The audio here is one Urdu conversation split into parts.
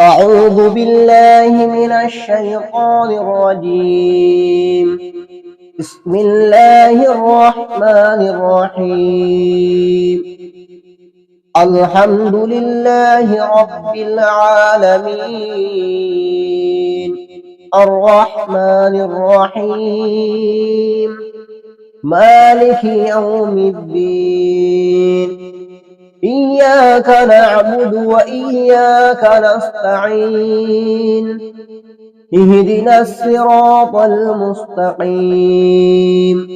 أعوذ بالله من الشيطان الرجيم. بسم الله الرحمن الرحيم. الحمد لله رب العالمين الرحمن الرحيم مالك يوم الدين. إياك نعبد وإياك نستعين. اهدنا الصراط المستقيم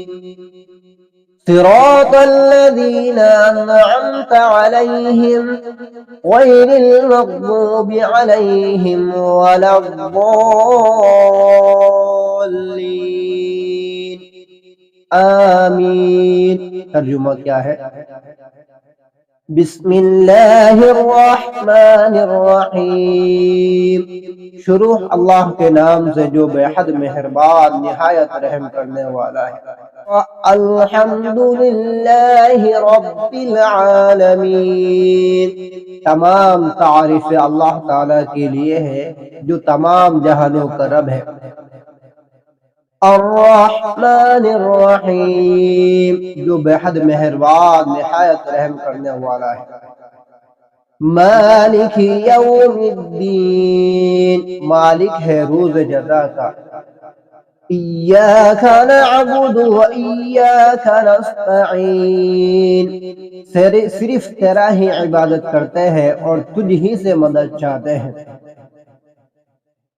صراط الذين أنعمت عليهم غير المغضوب عليهم ولا الضالين آمین۔ ترجمہ کیا ہے؟ بسم اللہ الرحمن الرحیم، شروع اللہ کے نام سے جو بے حد مہربان نہایت رحم کرنے والا ہے۔ الحمد للہ رب العالمین، تمام تعریف اللہ تعالیٰ کے لیے ہے جو تمام جہانوں کا رب ہے۔ الرحمن الرحیم، جو بے حد مہربان نہایت رحم کرنے والا ہے۔ مالک یوم الدین، مالک ہے روز جزا کا۔ ایاک نعبد و ایاک نستعین، صرف تیرا ہی عبادت کرتے ہیں اور تجھ ہی سے مدد چاہتے ہیں۔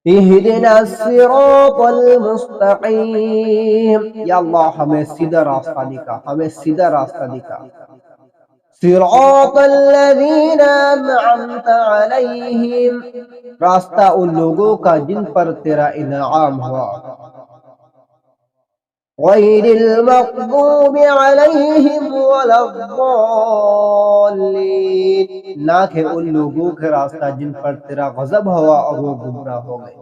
اہدنا الصراط المستقیم، یا اللہ ہمیں سیدھا راستہ دکھا، ہمیں سیدھا راستہ دکھا۔ صراط الذین انعمت علیہم، راستہ ان لوگوں کا جن پر تیرا انعام ہوا۔ غیر المغضوب علیہم ولا الضالین، نہ کہ ان لوگوں کے راستہ جن پر تیرا غضب ہوا اور وہ گمراہ ہو گئے۔